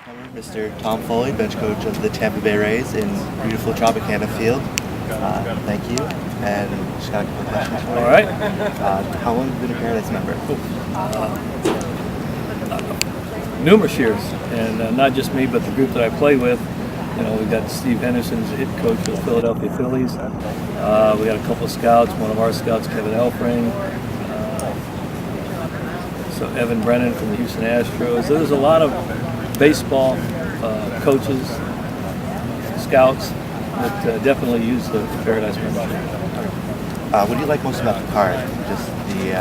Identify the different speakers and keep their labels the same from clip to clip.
Speaker 1: newcomer, Mr. Tom Foley, bench coach of the Tampa Bay Rays in beautiful Tropicana Field. Thank you, and just got a couple questions for you.
Speaker 2: All right.
Speaker 1: How long have you been a Paradise member?
Speaker 2: Numerous years, and not just me, but the group that I play with. You know, we got Steve Henderson, who's the hit coach for the Philadelphia Phillies. We got a couple of scouts. One of our scouts, Kevin Elfring. So Evan Brennan from the Houston Astros. So there's a lot of baseball coaches, scouts that definitely use the Paradise membership.
Speaker 1: What do you like most about the card? Just the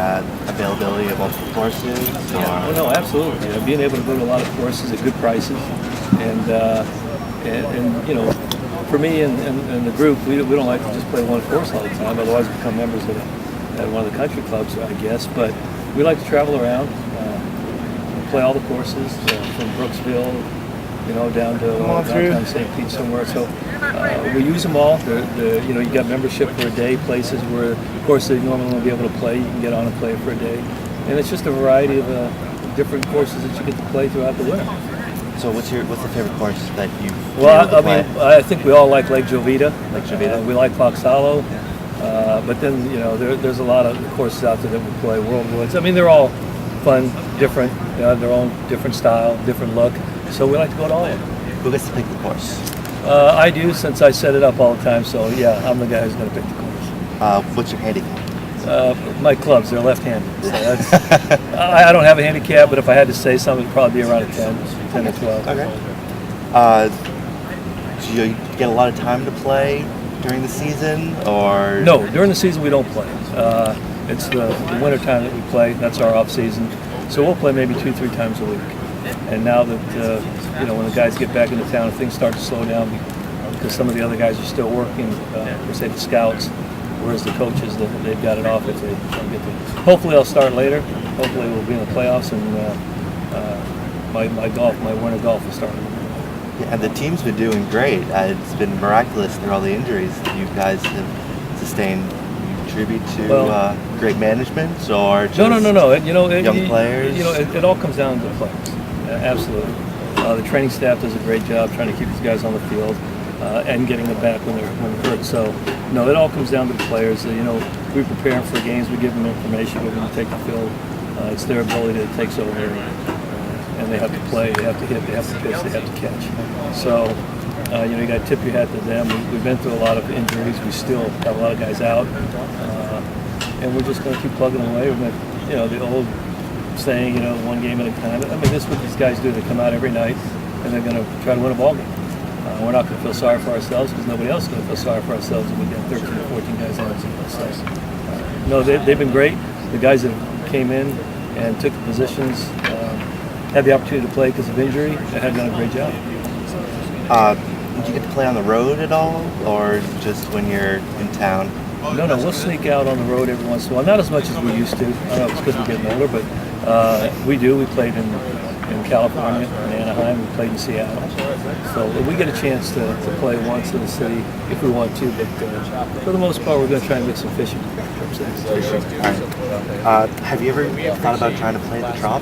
Speaker 1: availability of multiple courses?
Speaker 2: Well, no, absolutely. Being able to go to a lot of courses at good prices, and you know, for me and the group, we don't like to just play one course all the time. Otherwise, we become members at one of the country clubs, I guess. But we like to travel around, play all the courses from Brooksville, you know, down to downtown St. Pete somewhere. So we use them all. You know, you got membership for a day, places where, of course, they normally won't be able to play. You can get on and play for a day, and it's just a variety of different courses that you get to play throughout the winter.
Speaker 1: So what's the favorite course that you've
Speaker 2: Well,
Speaker 1: been able to play?
Speaker 2: I think we all like Lake Jovita.
Speaker 1: Lake Jovita.
Speaker 2: We like Fox Hollow. But then, you know, there's a lot of courses out there that we play. World Woods. I mean, they're all fun, different. They have their own different style, different look. So we like to go to all of them.
Speaker 1: Who gets to pick the course?
Speaker 2: I do, since I set it up all the time. So yeah, I'm the guy who's going to pick the course.
Speaker 1: What's your handicap?
Speaker 2: My clubs, they're left-handed. So that's, I don't have a handicap, but if I had to say something, it'd probably be around a 10 or 12.
Speaker 1: Okay. Do you get a lot of time to play during the season, or?
Speaker 2: No, during the season we don't play. It's the winter time that we play. That's our off season. So we'll play maybe 2-3 times a week. And now that you know, when the guys get back into town, things start to slow down because some of the other guys are still working. Per se, the scouts, whereas the coaches, they've got it off if they don't get to. Hopefully, I'll start later. Hopefully, we'll be in the playoffs, and my winter golf will start.
Speaker 1: Yeah, and the team's been doing great. It's been miraculous through all the injuries that you guys have sustained. You attribute to great management, or just
Speaker 2: No. You know,
Speaker 1: young players?
Speaker 2: You know, it all comes down to the players. Absolutely. The training staff does a great job trying to keep these guys on the field and getting them back when they're hurt. So, no, it all comes down to the players. You know, we prepare them for games. We give them information. We give them to take the field. It's their ability that takes over. And they have to play, they have to hit, they have to pitch, they have to catch. So, you know, you got to tip your hat to them. We've been through a lot of injuries. We still have a lot of guys out. And we're just going to keep plugging away. We're going to, you know, the old saying, you know, one game at a time. I mean, this is what these guys do. They come out every night, and they're going to try to win a ball game. We're not going to feel sorry for ourselves because nobody else is going to feel sorry for ourselves if we get 13 or 14 guys on the team. So, no, they've been great. The guys that came in and took the positions, had the opportunity to play because of injury, and have done a great job.
Speaker 1: Did you get to play on the road at all, or just when you're in town?
Speaker 2: No, we'll sneak out on the road every once in a while. Not as much as we used to. I don't know if it's because we're getting older, but we do. We played in California, in Anaheim. We played in Seattle. So we get a chance to play once in the city if we want to, but for the most part, we're going to try and get some fishing trips in.
Speaker 1: All right. Have you ever thought about trying to play at the Trop?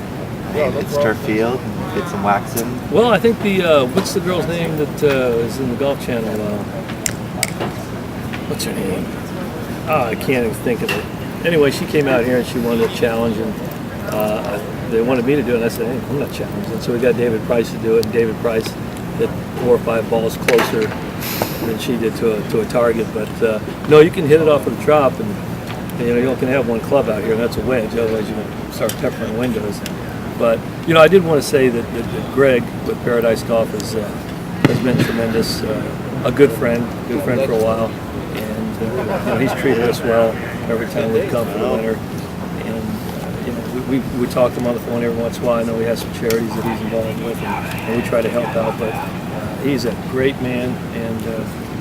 Speaker 1: It's turf field. Get some waxing.
Speaker 2: Well, I think what's the girl's name that is in the Golf Channel? What's her name? Oh, I can't even think of it. Anyway, she came out here and she wanted a challenge, and they wanted me to do it. And I said, hey, I'm not challenging. So we got David Price to do it, and David Price hit 4 or 5 balls closer than she did to a target. But no, you can hit it off of the Trop, and you know, you only can have one club out here, and that's a wedge. Otherwise, you're going to start peppering windows. But you know, I did want to say that Greg with Paradise Golf has been tremendous, a good friend for a while, and you know, he's treated us well every time we've come for the winter. And you know, we talk to him on the phone every once in a while. I know he has some charities that he's involved with, and we try to help out. But he's a great man, and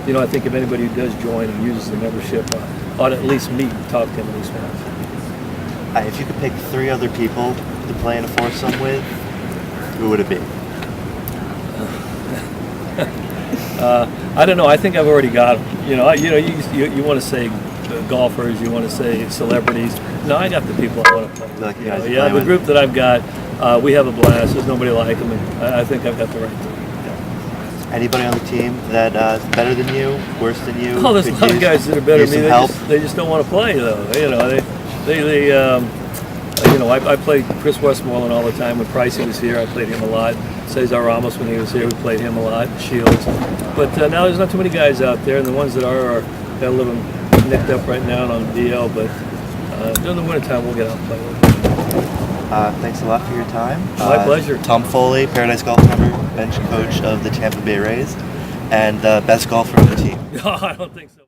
Speaker 2: you know, I think if anybody who does join and uses the membership ought to at least meet and talk to him at least once.
Speaker 1: If you could pick 3 other people to play in a foursome with, who would it be?
Speaker 2: I don't know. I think I've already got them. You know, you want to say golfers, you want to say celebrities. No, I got the people I want to play with.
Speaker 1: Like you guys
Speaker 2: Yeah,
Speaker 1: play
Speaker 2: the
Speaker 1: with?
Speaker 2: group that I've got, We have a blast. There's nobody like them, and I think I've got the right team.
Speaker 1: Anybody on the team that is better than you, worse than you?
Speaker 2: Oh, there's a lot of guys that are better
Speaker 1: use
Speaker 2: than me.
Speaker 1: some help?
Speaker 2: They just don't want to play, though. You know, I played Chris Westmoreland all the time when Pricey was here. I played him a lot. Cesar Ramos when he was here, we played him a lot. Shields, but now there's not too many guys out there, and the ones that are got a little nicked up right now on DL. But during the wintertime, we'll get out and play with them.
Speaker 1: Thanks a lot for your time.
Speaker 2: My pleasure.
Speaker 1: Tom Foley, Paradise Golf member, bench coach of the Tampa Bay Rays, and best golfer on the team.
Speaker 2: No, I don't think so.